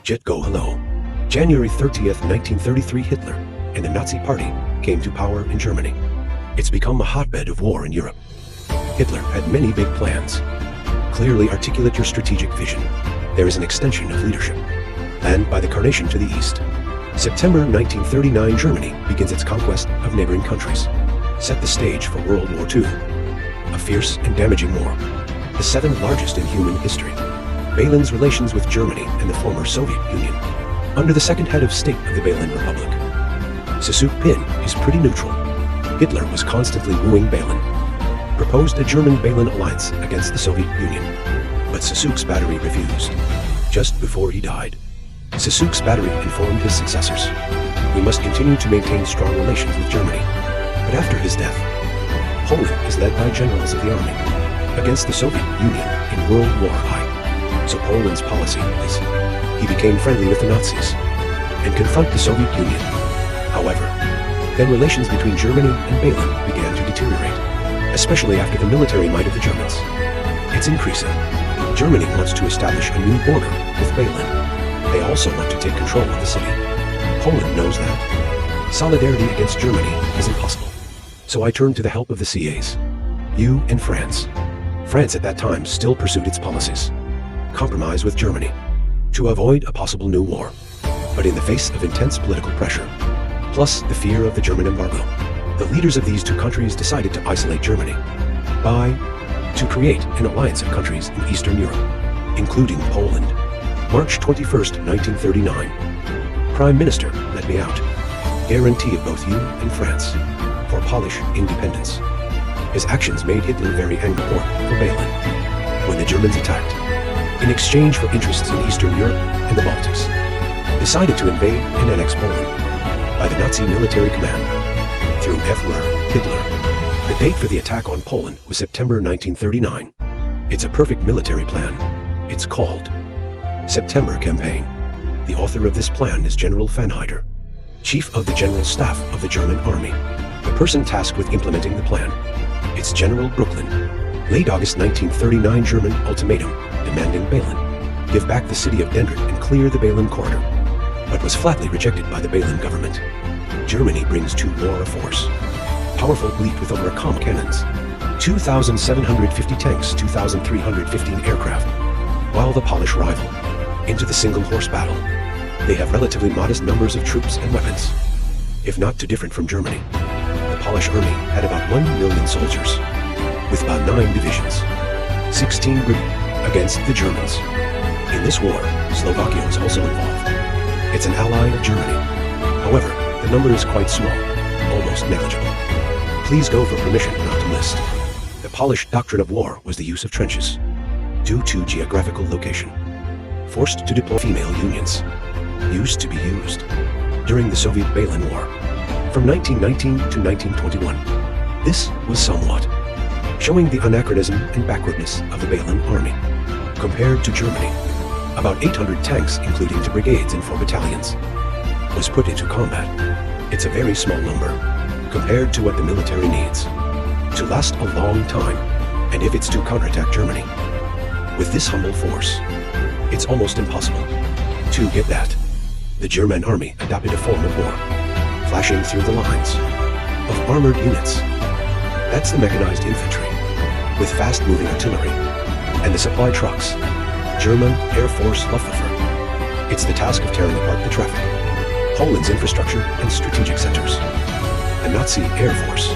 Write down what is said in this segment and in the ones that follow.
Jet go hello. January 30th, 1933, Hitler and the Nazi Party came to power in Germany. It's become a hotbed of war in Europe. Hitler had many big plans. Clearly articulate your strategic vision. There is an extension of leadership. Land by the Carnation to the east. September 1939, Germany begins its conquest of neighboring countries. Set the stage for World War II. A fierce and damaging war. The seventh largest in human history. Berlin's relations with Germany and the former Soviet Union. Under the second head of state of the Berlin Republic. Pin is pretty neutral. Hitler was constantly wooing Berlin. Proposed a German-Berlin alliance against the Soviet Union. But Sisuk's battery refused. Just before he died. Sisuk's battery informed his successors. We must continue to maintain strong relations with Germany. But after his death, Poland is led by generals of the army against the Soviet Union in World War I. So Poland's policy is, he became friendly with the Nazis and confront the Soviet Union. However, then relations between Germany and Berlin began to deteriorate, especially after the military might of the Germans. It's increasing. Germany wants to establish a new border with Berlin. They also want to take control of the city. Poland knows that. Solidarity against Germany is impossible. So I turned to the help of the CAs. You and France. France at that time still pursued its policies. Compromise with Germany. To avoid a possible new war. But in the face of intense political pressure, plus the fear of the German embargo, the leaders of these two countries decided to isolate Germany to create an alliance of countries in Eastern Europe, including Poland. March 21st, 1939. Prime Minister, let me out. Guarantee of both you and France for Polish independence. His actions made Hitler very angry for Berlin when the Germans attacked, in exchange for interests in Eastern Europe and the Baltics, decided to invade and annex Poland by the Nazi military command through Führer Hitler. The date for the attack on Poland was September 1939. It's a perfect military plan. It's called September Campaign. The author of this plan is General Fanheider, Chief of the General Staff of the German Army, the person tasked with implementing the plan. It's General Brooklyn. Late August 1939, German ultimatum demanding Berlin give back the city of Dendrit and clear the Berlin corridor, but was flatly rejected by the Berlin government. Germany brings to war a force. Powerful fleet with over a common cannons, 2,750 tanks, 2,315 aircraft, while the Polish rival into the single-horse battle. They have relatively modest numbers of troops and weapons, if not too different from Germany. The Polish army had about 1 million soldiers, with about 9 divisions, 16 against the Germans. In this war, Slovakia was also involved. It's an ally of Germany. However, the number is quite small, almost negligible. Please go for permission not to list. The Polish doctrine of war was the use of trenches, due to geographical location. Forced to deploy female unions, used to be used during the Soviet-Berlin War, from 1919 to 1921. This was somewhat showing the anachronism and backwardness of the Berlin army, compared to Germany. About 800 tanks, including 2 brigades and 4 battalions, was put into combat. It's a very small number, compared to what the military needs, to last a long time, and if it's to counterattack Germany. With this humble force, it's almost impossible to get that. The German army adopted a form of war, flashing through the lines of armored units. That's the mechanized infantry, with fast-moving artillery, and the supply trucks, German Air Force Luftwaffe. It's the task of tearing apart the traffic, Poland's infrastructure and strategic centers. The Nazi Air Force.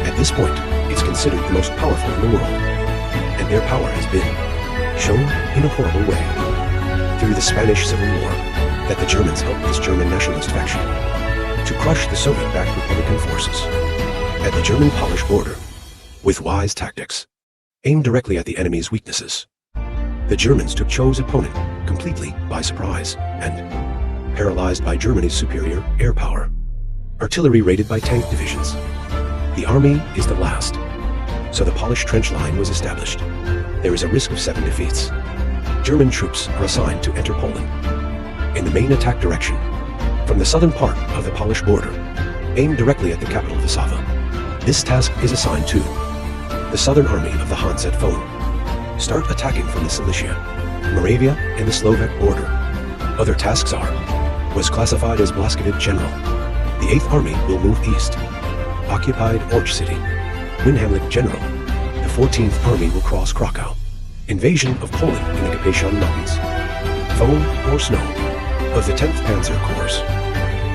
At this point, it's considered the most powerful in the world, and their power has been shown in a horrible way through the Spanish Civil War that the Germans helped this German nationalist faction to crush the Soviet-backed Republican forces at the German-Polish border with wise tactics aimed directly at the enemy's weaknesses. The Germans took Cho's opponent completely by surprise and paralyzed by Germany's superior air power. Artillery raided by tank divisions. The army is the last, so the Polish trench line was established. There is a risk of 7 defeats. German troops are assigned to enter Poland in the main attack direction from the southern part of the Polish border, aimed directly at the capital Warszawa. This task is assigned to the southern army of the Hans at Fon. Start attacking from the Silesia, Moravia, and the Slovak border. Other tasks are, was classified as Blaskovich General. The 8th Army will move east. Occupied Orch City. Winhamlet General. The 14th Army will cross Krakow. Invasion of Poland in the Carpathian Mountains. Foam or snow of the 10th Panzer Corps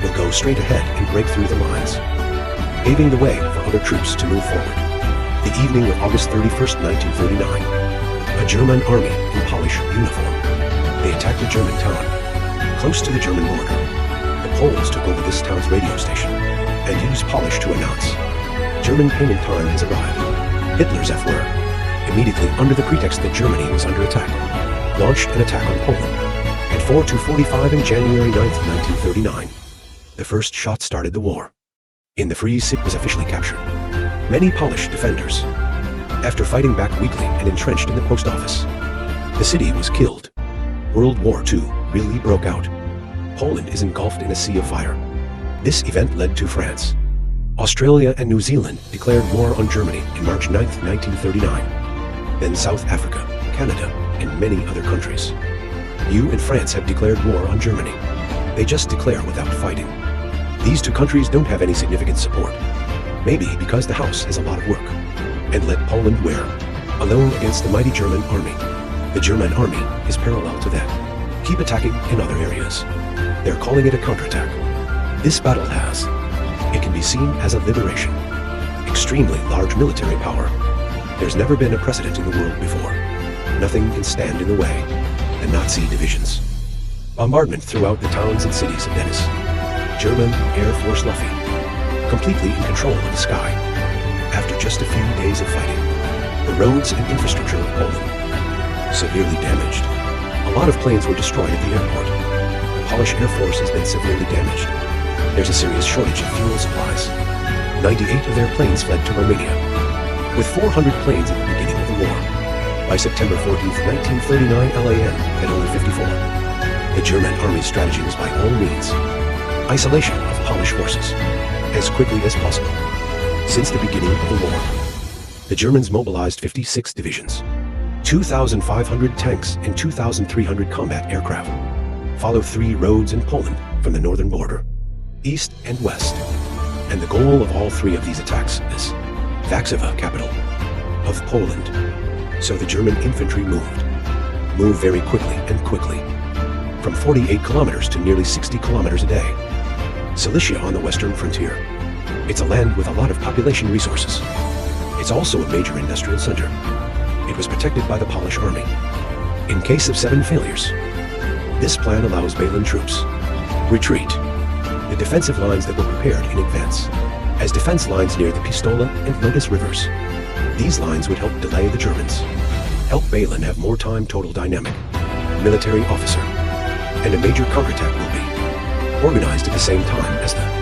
will go straight ahead and break through the lines, paving the way for other troops to move forward. The evening of August 31st, 1939, a German army in Polish uniform. They attacked a German town, close to the German border. The Poles took over this town's radio station and used Polish to announce, German payment time has arrived. Hitler's Führer, immediately under the pretext that Germany was under attack, launched an attack on Poland. At 4:45 on January 9th, 1939, the first shot started the war. In the Free City was officially captured. Many Polish defenders, after fighting back weakly and entrenched in the post office, the city was killed. World War II really broke out. Poland is engulfed in a sea of fire. This event led to France. Australia and New Zealand declared war on Germany in March 9th, 1939. Then South Africa, Canada, and many other countries. You and France have declared war on Germany. They just declare without fighting. These two countries don't have any significant support. Maybe because the House has a lot of work. And let Poland wear, alone against the mighty German army. The German army is parallel to that. Keep attacking in other areas. They're calling it a counterattack. This battle has, it can be seen as a liberation. Extremely large military power. There's never been a precedent in the world before. Nothing can stand in the way. The Nazi divisions. Bombardment throughout the towns and cities of Dennis. German Air Force Luftwaffe, completely in control of the sky. After just a few days of fighting, the roads and infrastructure of Poland severely damaged. A lot of planes were destroyed at the airport. The Polish Air Force has been severely damaged. There's a serious shortage of fuel supplies. 98 of their planes fled to Romania. With 400 planes at the beginning of the war, by September 14th, 1939, LAN had only 54. The German army's strategy was by all means isolation of Polish forces as quickly as possible. Since the beginning of the war, the Germans mobilized 56 divisions, 2,500 tanks and 2,300 combat aircraft, followed 3 roads in Poland from the northern border, east and west. And the goal of all 3 of these attacks is Warsaw, capital of Poland. So the German infantry moved very quickly and quickly, from 48 kilometers to nearly 60 kilometers a day. Silesia on the western frontier. It's a land with a lot of population resources. It's also a major industrial center. It was protected by the Polish army. In case of 7 failures, this plan allows Berlin troops retreat. The defensive lines that were prepared in advance as defense lines near the Pistola and Lotus rivers. These lines would help delay the Germans, help Berlin have more time total dynamic, military officer, and a major counterattack will be organized at the same time as the